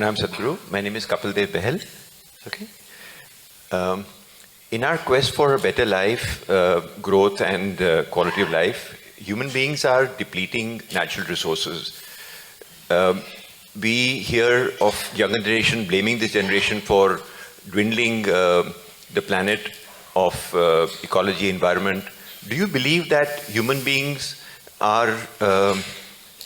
Pranam Sadhguru. My name is Kapil Dev Behel. Okay. In our quest for a better life, growth and quality of life, human beings are depleting natural resources. We hear of younger generation blaming this generation for dwindling the planet of ecology, environment. Do you believe that human beings are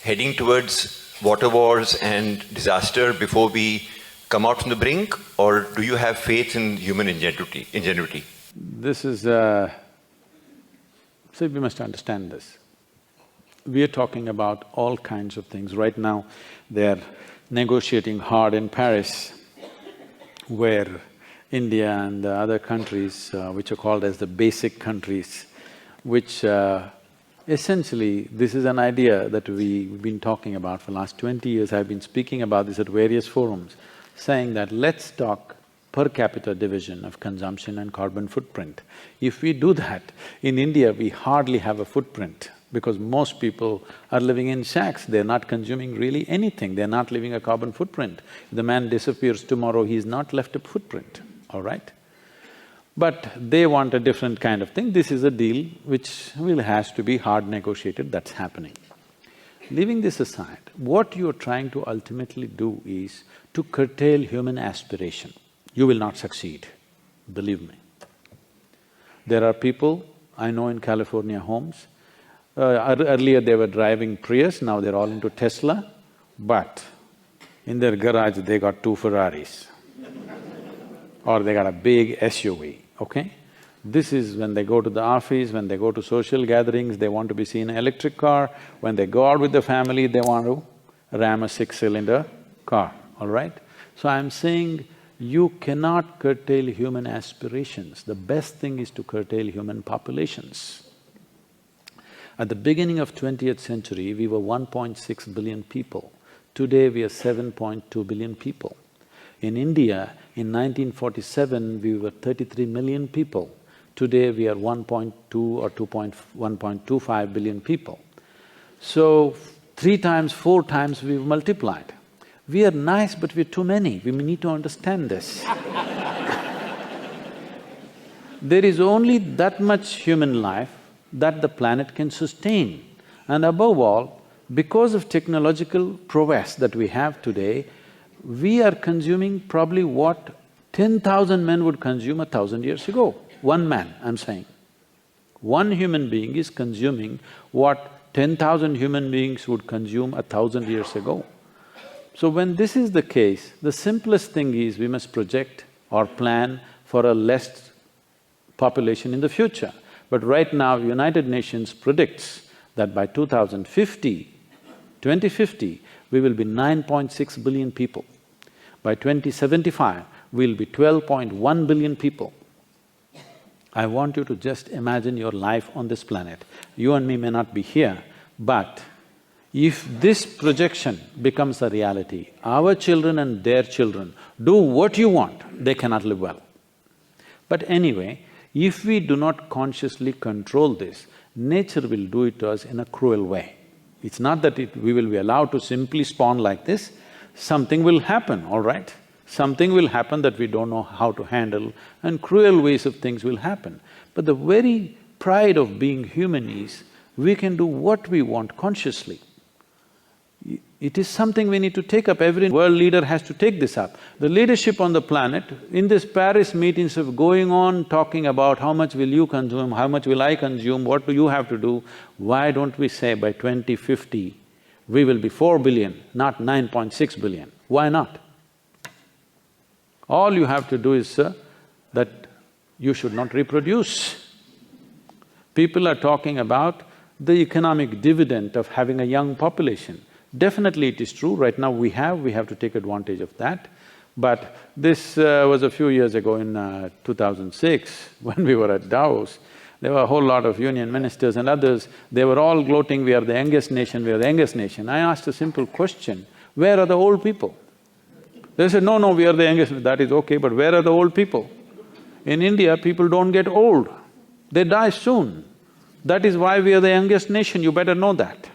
heading towards water wars and disaster before we come out from the brink, or do you have faith in human ingenuity? This is… so we must understand this. We are talking about all kinds of things. Right now, they are negotiating hard in Paris, where India and the other countries, which are called as the basic countries, which essentially, this is an idea that we've been talking about for the last 20 years. I've been speaking about this at various forums, saying that let's talk per capita division of consumption and carbon footprint. If we do that, in India we hardly have a footprint because most people are living in shacks, they're not consuming really anything, they're not leaving a carbon footprint. If the man disappears tomorrow, he's not left a footprint, all right? But they want a different kind of thing. This is a deal which has to be hard negotiated, that's happening. Leaving this aside, what you're trying to ultimately do is to curtail human aspiration. You will not succeed, believe me. There are people I know in California homes, earlier they were driving Prius, now they're all into Tesla, but in their garage they got 2 Ferraris or they got a big SUV. Okay? This is when they go to the office, when they go to social gatherings, they want to be seen in an electric car. When they go out with the family, they want to ram a 6-cylinder car, all right? So I'm saying you cannot curtail human aspirations. The best thing is to curtail human populations. At the beginning of 20th century, we were 1.6 billion people. Today, we are 7.2 billion people. In India, in 1947, we were 33 million people. Today, we are 1.2 or 1.25 billion people. So, 3 times, 4 times we've multiplied. We are nice, but we're too many. We need to understand this. There is only that much human life that the planet can sustain. And above all, because of technological prowess that we have today, we are consuming probably what 10,000 men would consume 1,000 years ago. One man, I'm saying. One human being is consuming what 10,000 human beings would consume 1,000 years ago. So when this is the case, the simplest thing is we must project or plan for a less population in the future. But right now, United Nations predicts that by 2050, we will be 9.6 billion people. By 2075, we'll be 12.1 billion people. I want you to just imagine your life on this planet. You and me may not be here, but if this projection becomes a reality, our children and their children do what you want, they cannot live well. But anyway, if we do not consciously control this, nature will do it to us in a cruel way. It's not that we will be allowed to simply spawn like this, something will happen, all right? Something will happen that we don't know how to handle and cruel ways of things will happen. But the very pride of being human is, we can do what we want consciously. It is something we need to take up, every world leader has to take this up. The leadership on the planet, in this Paris meetings of going on talking about how much will you consume, how much will I consume, what do you have to do, why don't we say by 2050, we will be 4 billion, not 9.6 billion. Why not? All you have to do is, that you should not reproduce. People are talking about the economic dividend of having a young population. Definitely it is true, right now we have to take advantage of that. But this was a few years ago in 2006, when we were at Davos, there were a whole lot of union ministers and others, they were all gloating, we are the youngest nation, we are the youngest nation. I asked a simple question, where are the old people? They said, no, we are the youngest, that is okay, but where are the old people? In India, people don't get old, they die soon. That is why we are the youngest nation, you better know that.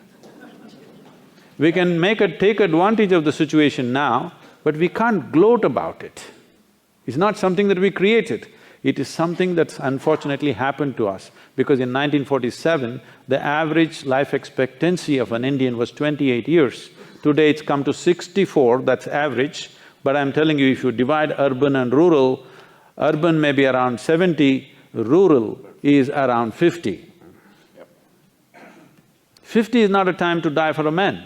We can take advantage of the situation now but we can't gloat about it. It's not something that we created. It is something that's unfortunately happened to us, because in 1947, the average life expectancy of an Indian was 28 years. Today it's come to 64, that's average, but I'm telling you, if you divide urban and rural, urban may be around 70, rural is around 50. 50 is not a time to die for a man.